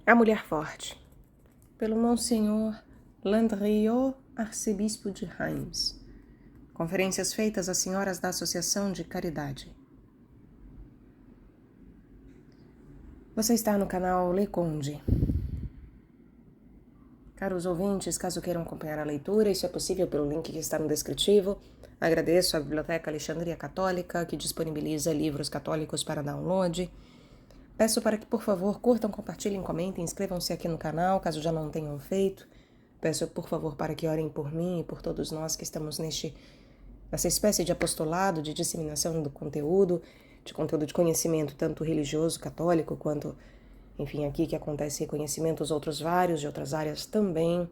A Mulher Forte, pelo Monsenhor Landriot, arcebispo de Reims. Conferências feitas às senhoras da Associação de Caridade. Você está no canal Le Conde. Caros ouvintes, caso queiram acompanhar a leitura, isso é possível pelo link que está no descritivo. Agradeço à Biblioteca Alexandria Católica, que disponibiliza livros católicos para download. Peço para que, por favor, curtam, compartilhem, comentem, inscrevam-se aqui no canal, caso já não tenham feito. Peço, por favor, para que orem por mim e por todos nós que estamos nessa espécie de apostolado, de disseminação do conteúdo de conhecimento, tanto religioso, católico, quanto, enfim, aqui que acontece conhecimentos outros vários, de outras áreas também.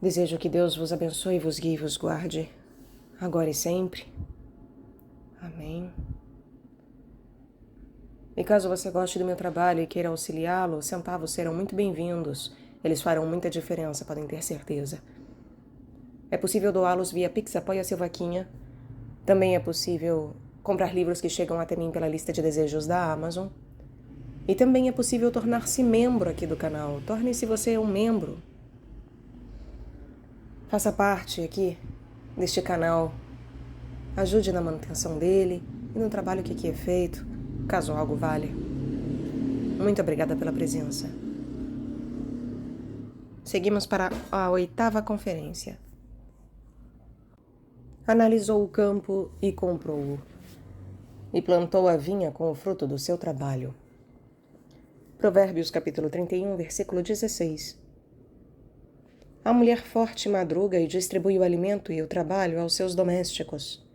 Desejo que Deus vos abençoe, vos guie e vos guarde, agora e sempre. Amém. E caso você goste do meu trabalho e queira auxiliá-lo, centavos serão muito bem-vindos. Eles farão muita diferença, podem ter certeza. É possível doá-los via Pix, apoia-se vaquinha. Também é possível comprar livros que chegam até mim pela lista de desejos da Amazon. E também é possível tornar-se membro aqui do canal. Torne-se você um membro. Faça parte aqui deste canal. Ajude na manutenção dele e no trabalho que aqui é feito, caso algo valha. Muito obrigada pela presença. Seguimos para a 8ª conferência. Analisou o campo e comprou-o, e plantou a vinha com o fruto do seu trabalho. Provérbios capítulo 31, versículo 16. A mulher forte madruga e distribui o alimento e o trabalho aos seus domésticos.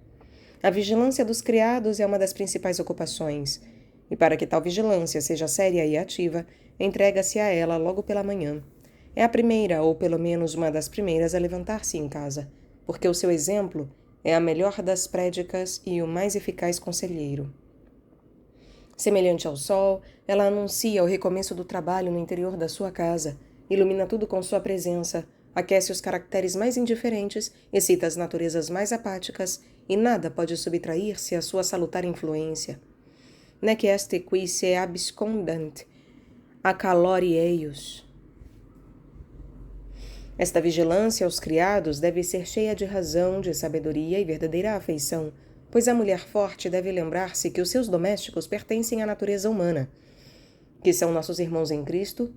A vigilância dos criados é uma das principais ocupações, e para que tal vigilância seja séria e ativa, entrega-se a ela logo pela manhã. É a primeira, ou pelo menos uma das primeiras, a levantar-se em casa, porque o seu exemplo é a melhor das prédicas e o mais eficaz conselheiro. Semelhante ao sol, ela anuncia o recomeço do trabalho no interior da sua casa, ilumina tudo com sua presença, aquece os caracteres mais indiferentes, excita as naturezas mais apáticas, e nada pode subtrair-se à sua salutar influência. Nec est qui se abscondant a calori eius. Esta vigilância aos criados deve ser cheia de razão, de sabedoria e verdadeira afeição, pois a mulher forte deve lembrar-se que os seus domésticos pertencem à natureza humana, que são nossos irmãos em Cristo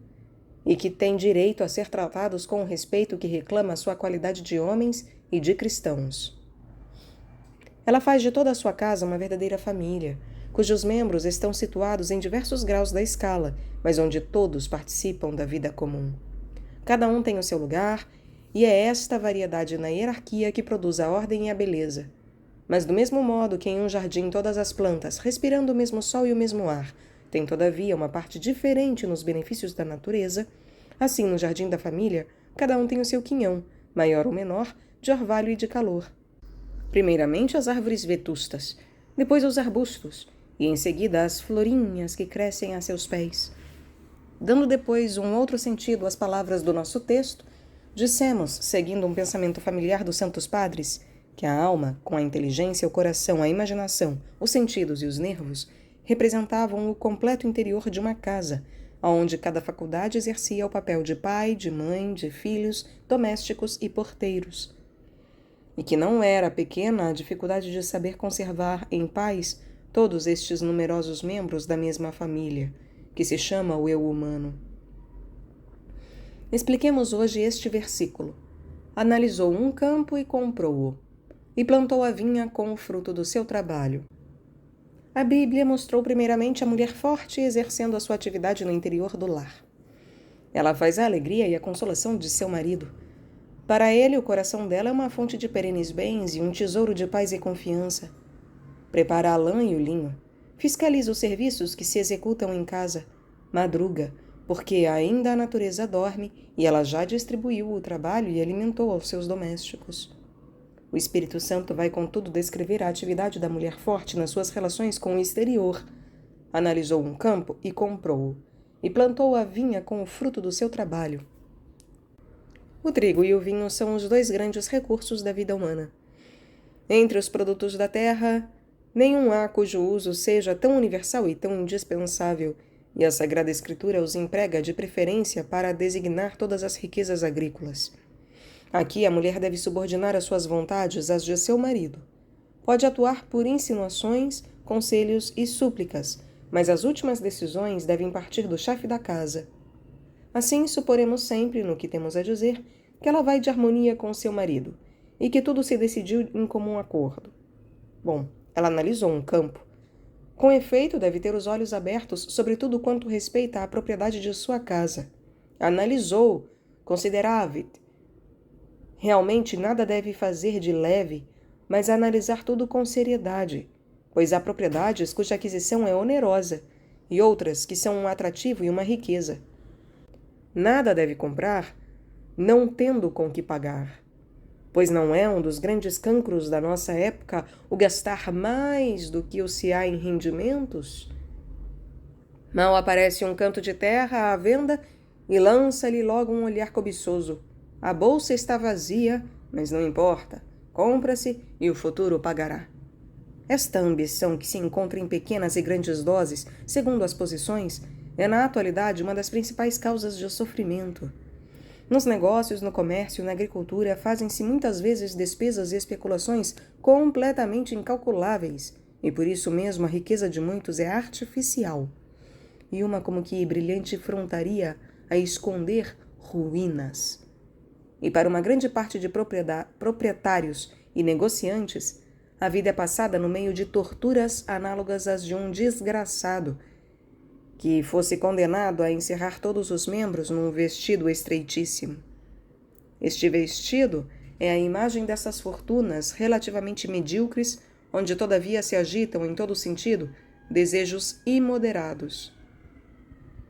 e que têm direito a ser tratados com o respeito que reclama a sua qualidade de homens e de cristãos. Ela faz de toda a sua casa uma verdadeira família, cujos membros estão situados em diversos graus da escala, mas onde todos participam da vida comum. Cada um tem o seu lugar, e é esta variedade na hierarquia que produz a ordem e a beleza. Mas do mesmo modo que em um jardim todas as plantas, respirando o mesmo sol e o mesmo ar, têm todavia uma parte diferente nos benefícios da natureza, assim no jardim da família, cada um tem o seu quinhão, maior ou menor, de orvalho e de calor. Primeiramente as árvores vetustas, depois os arbustos, e em seguida as florinhas que crescem a seus pés. Dando depois um outro sentido às palavras do nosso texto, dissemos, seguindo um pensamento familiar dos Santos Padres, que a alma, com a inteligência, o coração, a imaginação, os sentidos e os nervos, representavam o completo interior de uma casa, onde cada faculdade exercia o papel de pai, de mãe, de filhos, domésticos e porteiros. E que não era pequena a dificuldade de saber conservar em paz todos estes numerosos membros da mesma família, que se chama o eu humano. Expliquemos hoje este versículo. Analisou um campo e comprou-o, e plantou a vinha com o fruto do seu trabalho. A Bíblia mostrou primeiramente a mulher forte exercendo a sua atividade no interior do lar. Ela faz a alegria e a consolação de seu marido. Para ele, o coração dela é uma fonte de perenes bens e um tesouro de paz e confiança. Prepara a lã e o linho. Fiscaliza os serviços que se executam em casa. Madruga, porque ainda a natureza dorme e ela já distribuiu o trabalho e alimentou aos seus domésticos. O Espírito Santo vai, contudo, descrever a atividade da mulher forte nas suas relações com o exterior. Analisou um campo e comprou-o, e plantou a vinha com o fruto do seu trabalho. O trigo e o vinho são os dois grandes recursos da vida humana. Entre os produtos da terra, nenhum há cujo uso seja tão universal e tão indispensável, e a Sagrada Escritura os emprega de preferência para designar todas as riquezas agrícolas. Aqui a mulher deve subordinar as suas vontades às de seu marido. Pode atuar por insinuações, conselhos e súplicas, mas as últimas decisões devem partir do chefe da casa. Assim, suporemos sempre, no que temos a dizer, que ela vai de harmonia com seu marido, e que tudo se decidiu em comum acordo. Bom, ela analisou um campo. Com efeito, deve ter os olhos abertos sobre tudo quanto respeita à propriedade de sua casa. Analisou, considerava-te. Realmente nada deve fazer de leve, mas analisar tudo com seriedade, pois há propriedades cuja aquisição é onerosa e outras que são um atrativo e uma riqueza. Nada deve comprar, não tendo com que pagar, pois não é um dos grandes cancros da nossa época o gastar mais do que o se há em rendimentos? Mal aparece um canto de terra à venda e lança-lhe logo um olhar cobiçoso. A bolsa está vazia, mas não importa. Compra-se e o futuro pagará. Esta ambição, que se encontra em pequenas e grandes doses, segundo as posições, é na atualidade uma das principais causas de sofrimento. Nos negócios, no comércio, na agricultura, fazem-se muitas vezes despesas e especulações completamente incalculáveis, e por isso mesmo a riqueza de muitos é artificial, e uma como que brilhante frontaria a esconder ruínas. E para uma grande parte de proprietários e negociantes, a vida é passada no meio de torturas análogas às de um desgraçado, que fosse condenado a encerrar todos os membros num vestido estreitíssimo. Este vestido é a imagem dessas fortunas relativamente medíocres, onde todavia se agitam em todo sentido desejos imoderados.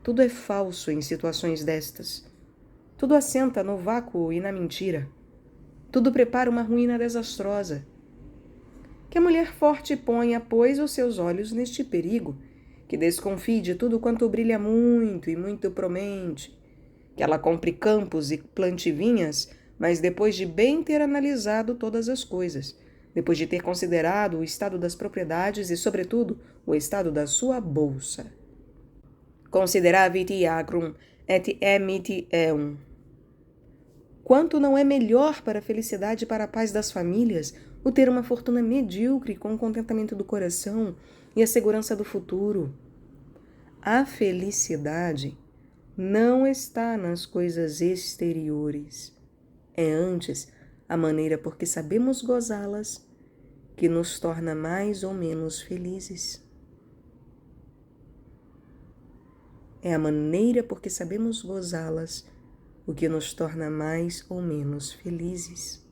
Tudo é falso em situações destas. Tudo assenta no vácuo e na mentira. Tudo prepara uma ruína desastrosa. Que a mulher forte ponha, pois, os seus olhos neste perigo, que desconfie de tudo quanto brilha muito e muito promente, que ela compre campos e plante vinhas, mas depois de bem ter analisado todas as coisas, depois de ter considerado o estado das propriedades e, sobretudo, o estado da sua bolsa. Consideravit agrum et emit eum. Quanto não é melhor para a felicidade e para a paz das famílias o ter uma fortuna medíocre com o contentamento do coração e a segurança do futuro. A felicidade não está nas coisas exteriores. É antes a maneira por que sabemos gozá-las que nos torna mais ou menos felizes. É a maneira por que sabemos gozá-las o que nos torna mais ou menos felizes.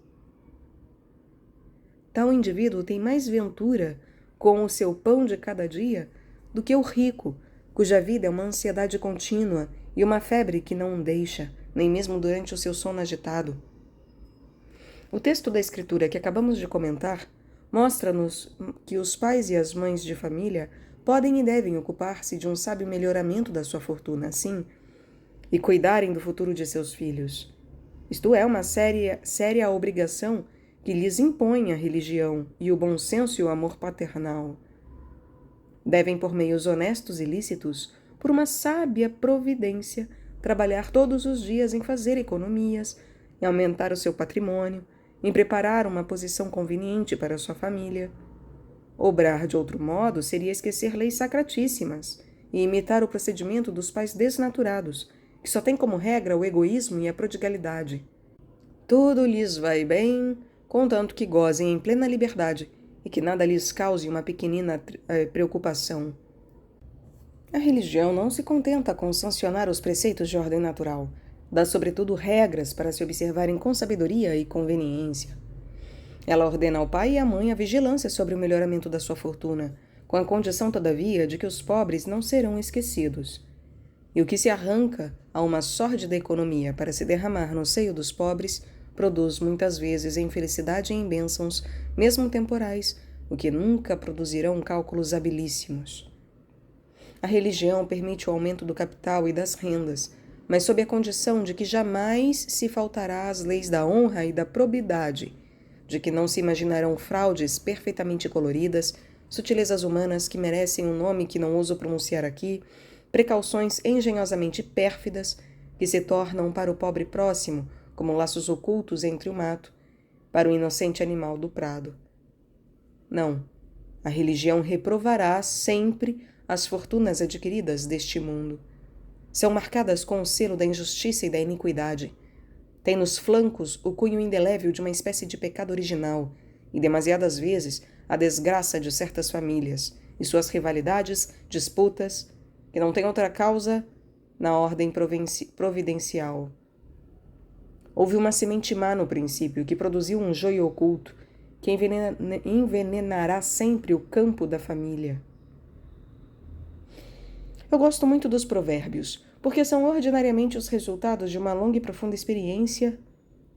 Tal indivíduo tem mais ventura com o seu pão de cada dia do que o rico, cuja vida é uma ansiedade contínua e uma febre que não o deixa, nem mesmo durante o seu sono agitado. O texto da Escritura que acabamos de comentar mostra-nos que os pais e as mães de família podem e devem ocupar-se de um sábio melhoramento da sua fortuna, sim, e cuidarem do futuro de seus filhos. Isto é uma séria obrigação que lhes impõe a religião e o bom senso e o amor paternal. Devem, por meios honestos e lícitos, por uma sábia providência, trabalhar todos os dias em fazer economias, em aumentar o seu patrimônio, em preparar uma posição conveniente para a sua família. Obrar de outro modo seria esquecer leis sacratíssimas e imitar o procedimento dos pais desnaturados, que só têm como regra o egoísmo e a prodigalidade. Tudo lhes vai bem, contanto que gozem em plena liberdade e que nada lhes cause uma pequenina preocupação. A religião não se contenta com sancionar os preceitos de ordem natural, dá sobretudo regras para se observarem com sabedoria e conveniência. Ela ordena ao pai e à mãe a vigilância sobre o melhoramento da sua fortuna, com a condição, todavia, de que os pobres não serão esquecidos. E o que se arranca a uma sórdida economia para se derramar no seio dos pobres produz muitas vezes infelicidade e em bênçãos, mesmo temporais, o que nunca produzirão cálculos habilíssimos. A religião permite o aumento do capital e das rendas, mas sob a condição de que jamais se faltará às leis da honra e da probidade, de que não se imaginarão fraudes perfeitamente coloridas, sutilezas humanas que merecem um nome que não ouso pronunciar aqui, precauções engenhosamente pérfidas que se tornam para o pobre próximo como laços ocultos entre o mato, para o inocente animal do prado. Não, a religião reprovará sempre as fortunas adquiridas deste mundo. São marcadas com o selo da injustiça e da iniquidade. Tem nos flancos o cunho indelével de uma espécie de pecado original e, demasiadas vezes, a desgraça de certas famílias e suas rivalidades, disputas, que não têm outra causa na ordem providencial. Houve uma semente má no princípio que produziu um joio oculto que envenenará sempre o campo da família. Eu gosto muito dos provérbios, porque são ordinariamente os resultados de uma longa e profunda experiência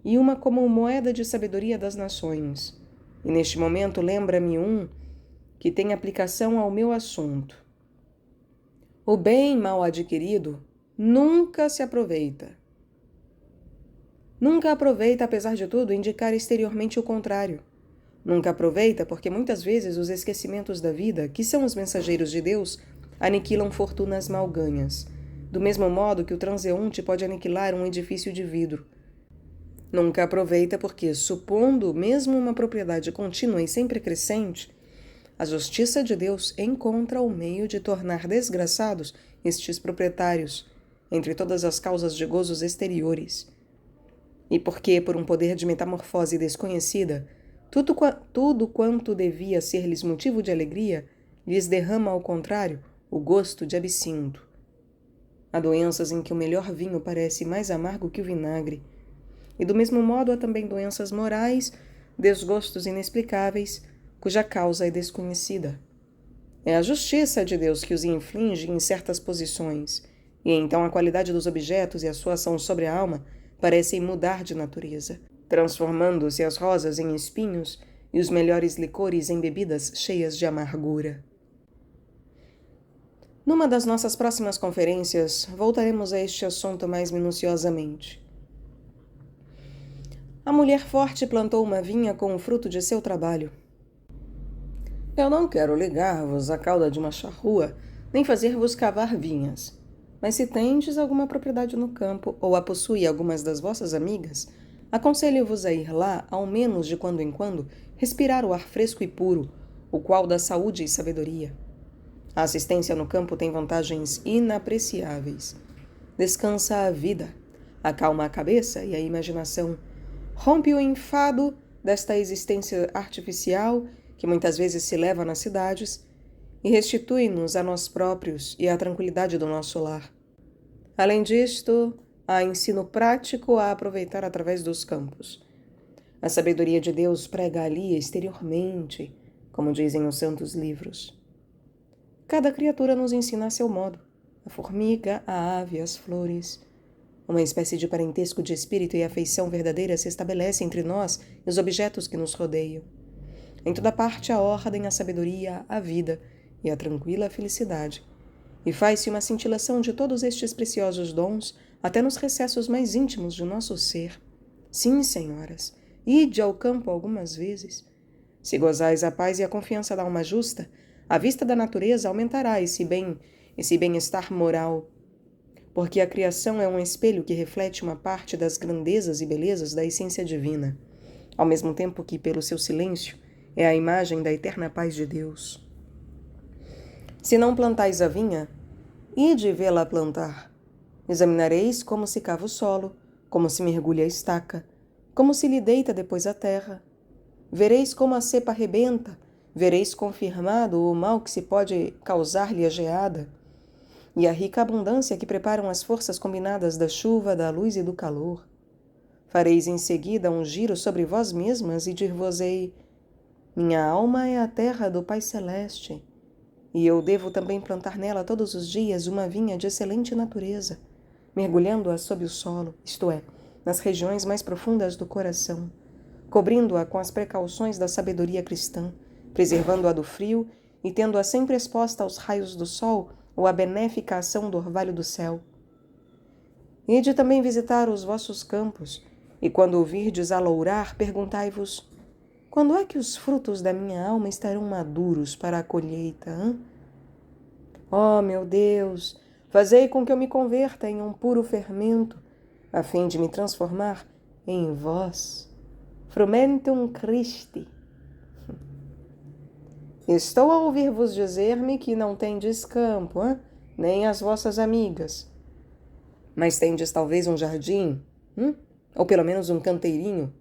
e uma como moeda de sabedoria das nações. E neste momento lembra-me um que tem aplicação ao meu assunto. O bem mal adquirido nunca se aproveita. Nunca aproveita, apesar de tudo, indicar exteriormente o contrário. Nunca aproveita porque muitas vezes os esquecimentos da vida, que são os mensageiros de Deus, aniquilam fortunas mal ganhas, do mesmo modo que o transeunte pode aniquilar um edifício de vidro. Nunca aproveita porque, supondo mesmo uma propriedade contínua e sempre crescente, a justiça de Deus encontra o meio de tornar desgraçados estes proprietários, entre todas as causas de gozos exteriores. E porque, por um poder de metamorfose desconhecida, tudo quanto devia ser-lhes motivo de alegria, lhes derrama, ao contrário, o gosto de absinto. Há doenças em que o melhor vinho parece mais amargo que o vinagre. E do mesmo modo há também doenças morais, desgostos inexplicáveis, cuja causa é desconhecida. É a justiça de Deus que os inflige em certas posições, e então a qualidade dos objetos e a sua ação sobre a alma parecem mudar de natureza, transformando-se as rosas em espinhos e os melhores licores em bebidas cheias de amargura. Numa das nossas próximas conferências, voltaremos a este assunto mais minuciosamente. A mulher forte plantou uma vinha com o fruto de seu trabalho. Eu não quero ligar-vos à cauda de uma charrua, nem fazer-vos cavar vinhas. Mas se tendes alguma propriedade no campo, ou a possui algumas das vossas amigas, aconselho-vos a ir lá, ao menos de quando em quando, respirar o ar fresco e puro, o qual dá saúde e sabedoria. A assistência no campo tem vantagens inapreciáveis. Descansa a vida, acalma a cabeça e a imaginação, rompe o enfado desta existência artificial que muitas vezes se leva nas cidades e restitui-nos a nós próprios e à tranquilidade do nosso lar. Além disto, há ensino prático a aproveitar através dos campos. A sabedoria de Deus prega ali exteriormente, como dizem os santos livros. Cada criatura nos ensina a seu modo, a formiga, a ave, as flores. Uma espécie de parentesco de espírito e afeição verdadeira se estabelece entre nós e os objetos que nos rodeiam. Em toda parte a ordem, a sabedoria, a vida e a tranquila felicidade. E faz-se uma cintilação de todos estes preciosos dons até nos recessos mais íntimos de nosso ser. Sim, senhoras, ide ao campo algumas vezes. Se gozais a paz e a confiança da alma justa, a vista da natureza aumentará esse bem-estar moral, porque a criação é um espelho que reflete uma parte das grandezas e belezas da essência divina, ao mesmo tempo que, pelo seu silêncio, é a imagem da eterna paz de Deus. Se não plantais a vinha, ide vê-la plantar. Examinareis como se cava o solo, como se mergulha a estaca, como se lhe deita depois a terra. Vereis como a cepa rebenta, vereis confirmado o mal que se pode causar-lhe a geada, e a rica abundância que preparam as forças combinadas da chuva, da luz e do calor. Fareis em seguida um giro sobre vós mesmas e dir-vos-ei: minha alma é a terra do Pai Celeste, e eu devo também plantar nela todos os dias uma vinha de excelente natureza, mergulhando-a sob o solo, isto é, nas regiões mais profundas do coração, cobrindo-a com as precauções da sabedoria cristã, preservando-a do frio e tendo-a sempre exposta aos raios do sol ou à benéfica ação do orvalho do céu. Ide também visitar os vossos campos, e quando o virdes alourar, perguntai-vos: quando é que os frutos da minha alma estarão maduros para a colheita? Oh, meu Deus, Fazei com que eu me converta em um puro fermento, a fim de me transformar em vós. Frumentum Christi. Estou a ouvir-vos dizer-me que não tendes campo, hein? Nem as vossas amigas. Mas tendes talvez um jardim? Ou pelo menos um canteirinho?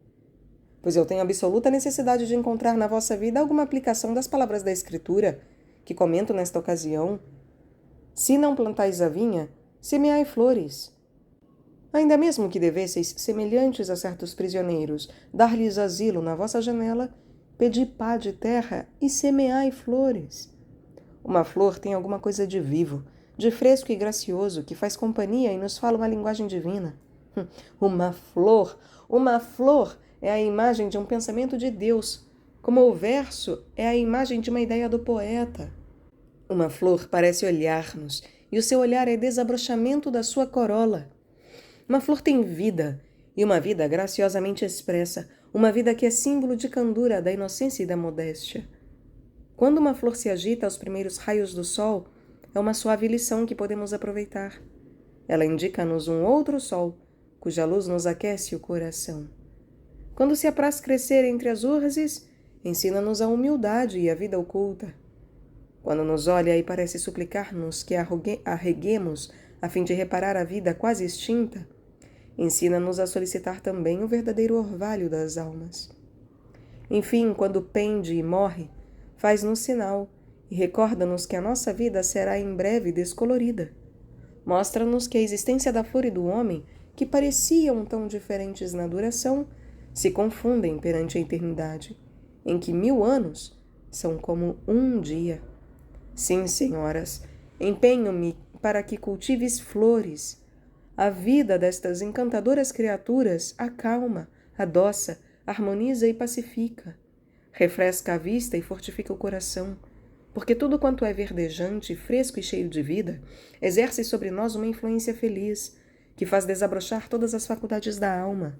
Pois eu tenho absoluta necessidade de encontrar na vossa vida alguma aplicação das palavras da Escritura, que comento nesta ocasião. Se não plantais a vinha, semeai flores. Ainda mesmo que devesseis, semelhantes a certos prisioneiros, dar-lhes asilo na vossa janela, pedi pá de terra e semeai flores. Uma flor tem alguma coisa de vivo, de fresco e gracioso, que faz companhia e nos fala uma linguagem divina. Uma flor é a imagem de um pensamento de Deus, como o verso é a imagem de uma ideia do poeta. Uma flor parece olhar-nos, e o seu olhar é desabrochamento da sua corola. Uma flor tem vida, e uma vida graciosamente expressa, uma vida que é símbolo de candura, da inocência e da modéstia. Quando uma flor se agita aos primeiros raios do sol, é uma suave lição que podemos aproveitar. Ela indica-nos um outro sol, cuja luz nos aquece o coração. Quando se apraz crescer entre as urzes, ensina-nos a humildade e a vida oculta. Quando nos olha e parece suplicar-nos que arreguemos a fim de reparar a vida quase extinta, ensina-nos a solicitar também o verdadeiro orvalho das almas. Enfim, quando pende e morre, faz-nos sinal e recorda-nos que a nossa vida será em breve descolorida. Mostra-nos que a existência da flor e do homem, que pareciam tão diferentes na duração, se confundem perante a eternidade, em que 1000 anos são como um dia. Sim, senhoras, empenho-me para que cultives flores. A vida destas encantadoras criaturas acalma, adoça, harmoniza e pacifica. Refresca a vista e fortifica o coração, porque tudo quanto é verdejante, fresco e cheio de vida, exerce sobre nós uma influência feliz, que faz desabrochar todas as faculdades da alma.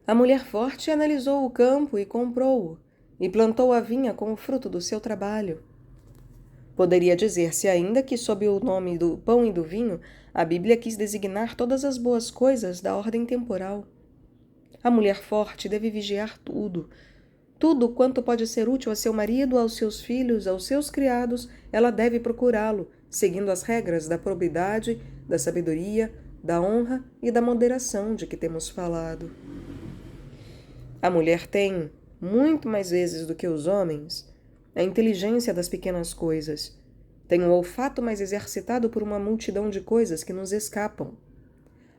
A mulher forte analisou o campo e comprou-o, e plantou a vinha com o fruto do seu trabalho. Poderia dizer-se ainda que, sob o nome do pão e do vinho, a Bíblia quis designar todas as boas coisas da ordem temporal. A mulher forte deve vigiar tudo. Tudo quanto pode ser útil a seu marido, aos seus filhos, aos seus criados, ela deve procurá-lo, seguindo as regras da probidade, da sabedoria, da honra e da moderação de que temos falado. A mulher tem, muito mais vezes do que os homens, a inteligência das pequenas coisas. Tem o olfato mais exercitado por uma multidão de coisas que nos escapam.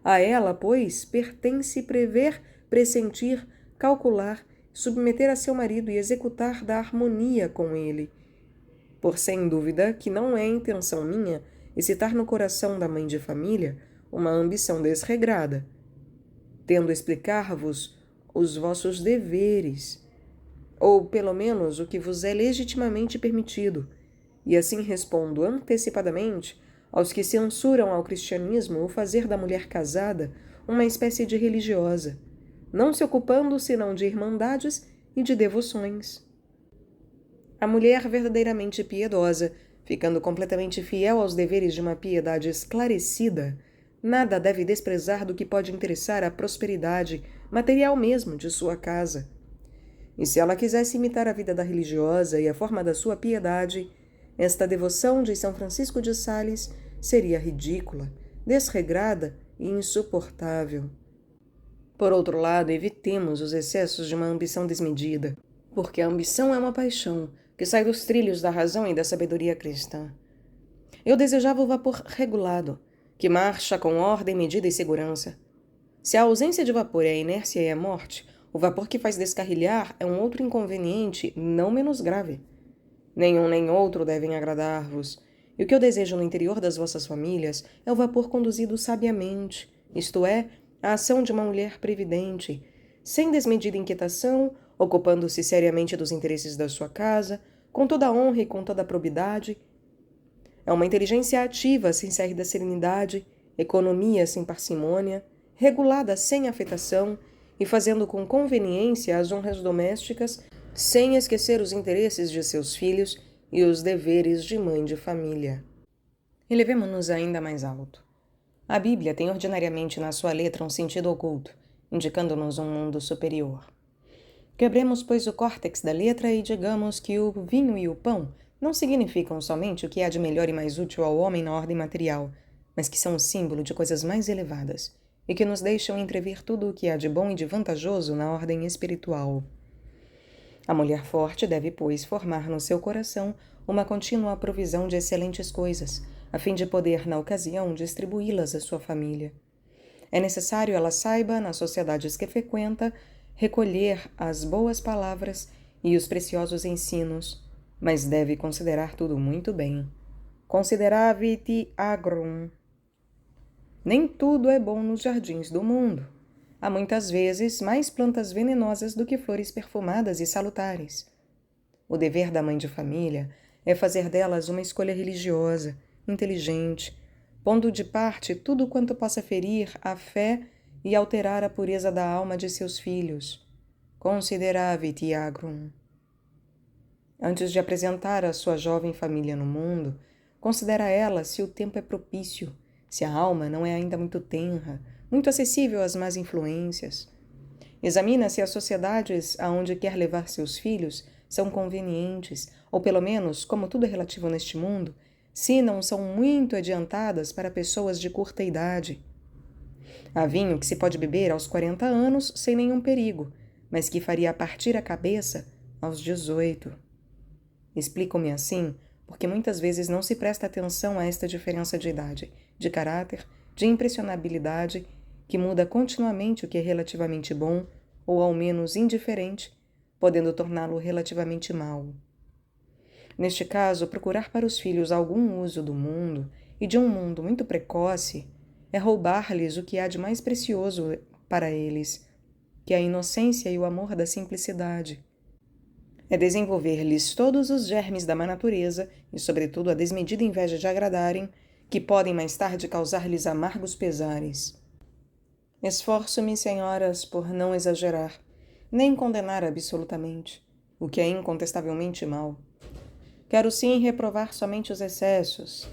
A ela, pois, pertence prever, pressentir, calcular, submeter a seu marido e executar da harmonia com ele. Por sem dúvida que não é intenção minha excitar no coração da mãe de família uma ambição desregrada, tendo explicar-vos os vossos deveres, ou pelo menos o que vos é legitimamente permitido, e assim respondo antecipadamente aos que censuram ao cristianismo o fazer da mulher casada uma espécie de religiosa, não se ocupando senão de irmandades e de devoções. A mulher verdadeiramente piedosa, ficando completamente fiel aos deveres de uma piedade esclarecida, nada deve desprezar do que pode interessar à prosperidade material mesmo de sua casa. E se ela quisesse imitar a vida da religiosa e a forma da sua piedade, esta devoção de São Francisco de Sales seria ridícula, desregrada e insuportável. Por outro lado, evitemos os excessos de uma ambição desmedida, porque a ambição é uma paixão que sai dos trilhos da razão e da sabedoria cristã. Eu desejava o vapor regulado, que marcha com ordem, medida e segurança. Se a ausência de vapor é a inércia e a morte, o vapor que faz descarrilhar é um outro inconveniente não menos grave. Nenhum nem outro devem agradar-vos, e o que eu desejo no interior das vossas famílias é o vapor conduzido sabiamente, isto é, a ação de uma mulher previdente, sem desmedida inquietação, ocupando-se seriamente dos interesses da sua casa, com toda a honra e com toda a probidade. É uma inteligência ativa sem sair da serenidade, economia sem parcimônia, regulada sem afetação e fazendo com conveniência as honras domésticas, sem esquecer os interesses de seus filhos e os deveres de mãe de família. Elevemo-nos ainda mais alto. A Bíblia tem ordinariamente na sua letra um sentido oculto, indicando-nos um mundo superior. Quebremos, pois, o córtex da letra e digamos que o vinho e o pão não significam somente o que há de melhor e mais útil ao homem na ordem material, mas que são o símbolo de coisas mais elevadas e que nos deixam entrever tudo o que há de bom e de vantajoso na ordem espiritual. A mulher forte deve, pois, formar no seu coração uma contínua provisão de excelentes coisas, a fim de poder, na ocasião, distribuí-las à sua família. É necessário ela saiba, nas sociedades que frequenta, recolher as boas palavras e os preciosos ensinos, mas deve considerar tudo muito bem. Consideravit agrum. Nem tudo é bom nos jardins do mundo. Há muitas vezes mais plantas venenosas do que flores perfumadas e salutares. O dever da mãe de família é fazer delas uma escolha religiosa, inteligente, pondo de parte tudo quanto possa ferir a fé e alterar a pureza da alma de seus filhos. Consideravit agrum. Antes de apresentar a sua jovem família no mundo, considera ela se o tempo é propício, se a alma não é ainda muito tenra, muito acessível às más influências. Examina se as sociedades aonde quer levar seus filhos são convenientes, ou pelo menos, como tudo é relativo neste mundo, se não são muito adiantadas para pessoas de curta idade. Há vinho que se pode beber aos 40 anos sem nenhum perigo, mas que faria partir a cabeça aos 18. Explico-me assim porque muitas vezes não se presta atenção a esta diferença de idade, de caráter, de impressionabilidade, que muda continuamente o que é relativamente bom ou ao menos indiferente, podendo torná-lo relativamente mau. Neste caso, procurar para os filhos algum uso do mundo e de um mundo muito precoce é roubar-lhes o que há de mais precioso para eles, que é a inocência e o amor da simplicidade. É desenvolver-lhes todos os germes da má natureza e, sobretudo, a desmedida inveja de agradarem, que podem mais tarde causar-lhes amargos pesares. Esforço-me, senhoras, por não exagerar, nem condenar absolutamente, o que é incontestavelmente mal. Quero sim reprovar somente os excessos,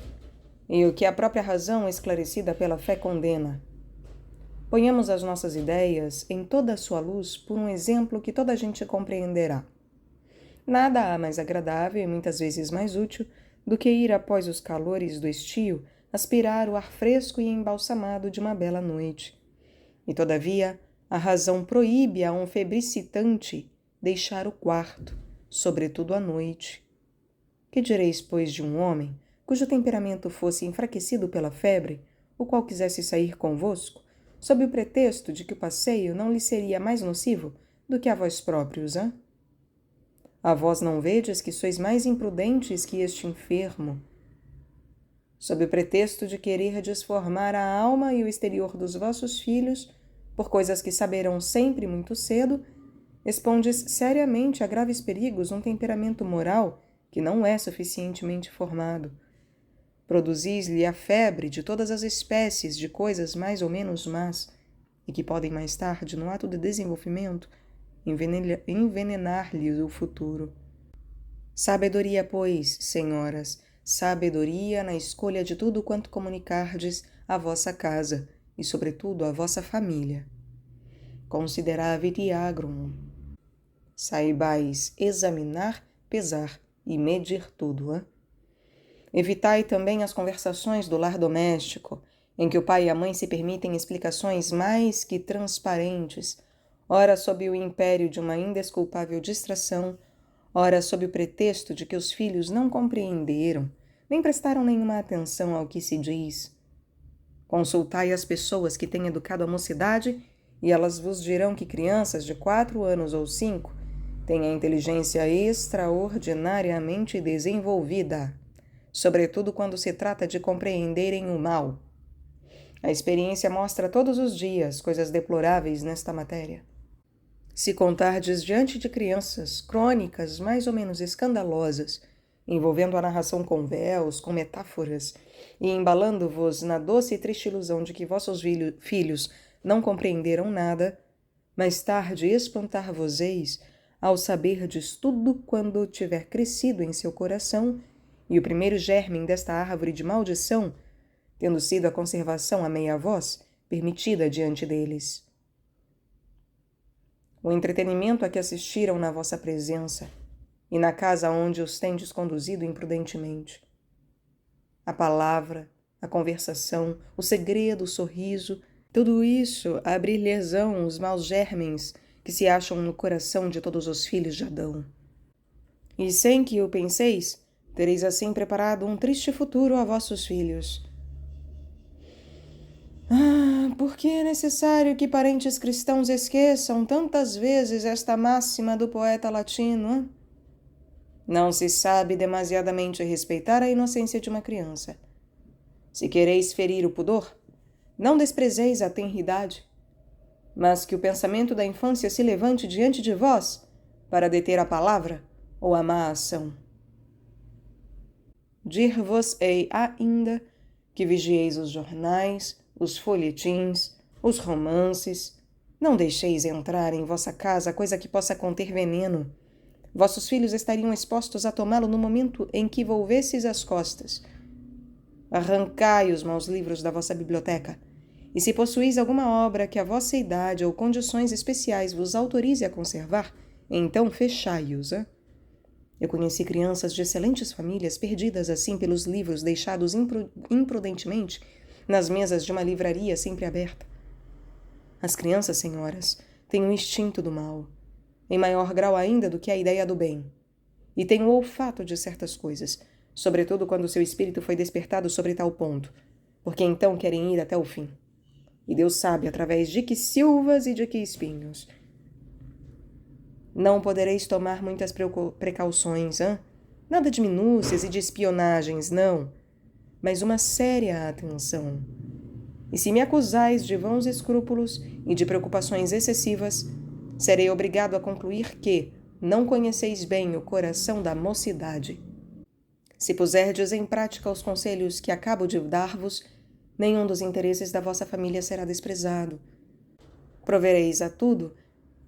e o que a própria razão esclarecida pela fé condena. Ponhamos as nossas ideias em toda a sua luz por um exemplo que toda a gente compreenderá. Nada há mais agradável e muitas vezes mais útil do que ir após os calores do estio aspirar o ar fresco e embalsamado de uma bela noite. E, todavia, a razão proíbe a um febricitante deixar o quarto, sobretudo à noite. Que direis, pois, de um homem cujo temperamento fosse enfraquecido pela febre, o qual quisesse sair convosco, sob o pretexto de que o passeio não lhe seria mais nocivo do que a vós próprios, hã? A vós não vedes que sois mais imprudentes que este enfermo? Sob o pretexto de querer desformar a alma e o exterior dos vossos filhos, por coisas que saberão sempre muito cedo, expondes seriamente a graves perigos um temperamento moral que não é suficientemente formado. Produzis-lhe a febre de todas as espécies de coisas mais ou menos más, e que podem mais tarde, no ato de desenvolvimento, envenenar-lhe o futuro. Sabedoria, pois, senhoras, sabedoria na escolha de tudo quanto comunicardes à vossa casa e, sobretudo, à vossa família. Consideravit agrum. Saibais examinar, pesar e medir tudo, hã? Evitai também as conversações do lar doméstico, em que o pai e a mãe se permitem explicações mais que transparentes, ora sob o império de uma indesculpável distração, ora sob o pretexto de que os filhos não compreenderam, nem prestaram nenhuma atenção ao que se diz. Consultai as pessoas que têm educado a mocidade, e elas vos dirão que crianças de 4 anos ou 5 têm a inteligência extraordinariamente desenvolvida, sobretudo quando se trata de compreenderem o mal. A experiência mostra todos os dias coisas deploráveis nesta matéria. Se contardes diante de crianças crônicas mais ou menos escandalosas, envolvendo a narração com véus, com metáforas, e embalando-vos na doce e triste ilusão de que vossos filhos não compreenderam nada, mais tarde espantar-vos-eis ao saberdes tudo quando tiver crescido em seu coração e o primeiro germe desta árvore de maldição, tendo sido a conservação a meia voz, permitida diante deles. O entretenimento a que assistiram na vossa presença, e na casa onde os tendes conduzido imprudentemente. A palavra, a conversação, o segredo, o sorriso, tudo isso abrir-lhes-ão os maus germens que se acham no coração de todos os filhos de Adão. E sem que o penseis, tereis assim preparado um triste futuro a vossos filhos. Por que é necessário que parentes cristãos esqueçam tantas vezes esta máxima do poeta latino? Não se sabe demasiadamente respeitar a inocência de uma criança. Se quereis ferir o pudor, não desprezeis a tenridade, mas que o pensamento da infância se levante diante de vós para deter a palavra ou a má ação. Dir-vos-ei ainda que vigieis os jornais, os folhetins, os romances. Não deixeis entrar em vossa casa coisa que possa conter veneno. Vossos filhos estariam expostos a tomá-lo no momento em que volvesseis as costas. Arrancai os maus livros da vossa biblioteca, e se possuís alguma obra que a vossa idade ou condições especiais vos autorize a conservar, então fechai-os. Eu conheci crianças de excelentes famílias perdidas assim pelos livros deixados imprudentemente nas mesas de uma livraria sempre aberta. As crianças, senhoras, têm o instinto do mal, em maior grau ainda do que a ideia do bem, e têm o olfato de certas coisas, sobretudo quando seu espírito foi despertado sobre tal ponto, porque então querem ir até o fim. E Deus sabe através de que silvas e de que espinhos. Não podereis tomar muitas precauções, Nada de minúcias e de espionagens, não, mas uma séria atenção. E se me acusais de vãos escrúpulos e de preocupações excessivas, serei obrigado a concluir que não conheceis bem o coração da mocidade. Se puserdes em prática os conselhos que acabo de dar-vos, nenhum dos interesses da vossa família será desprezado. Provereis a tudo,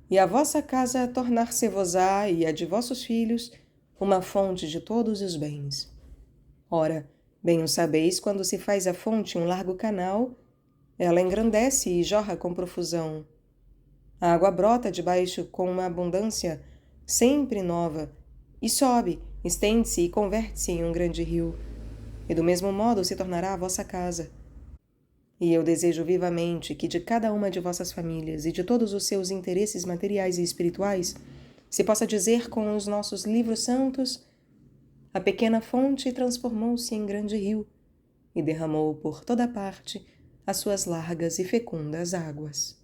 e a vossa casa tornar-se-vos-á e a de vossos filhos uma fonte de todos os bens. Ora, bem o sabeis quando se faz a fonte um largo canal, ela engrandece e jorra com profusão. A água brota de baixo com uma abundância sempre nova, e sobe, estende-se e converte-se em um grande rio. E do mesmo modo se tornará a vossa casa. E eu desejo vivamente que de cada uma de vossas famílias e de todos os seus interesses materiais e espirituais se possa dizer com os nossos livros santos: a pequena fonte transformou-se em grande rio e derramou por toda parte as suas largas e fecundas águas.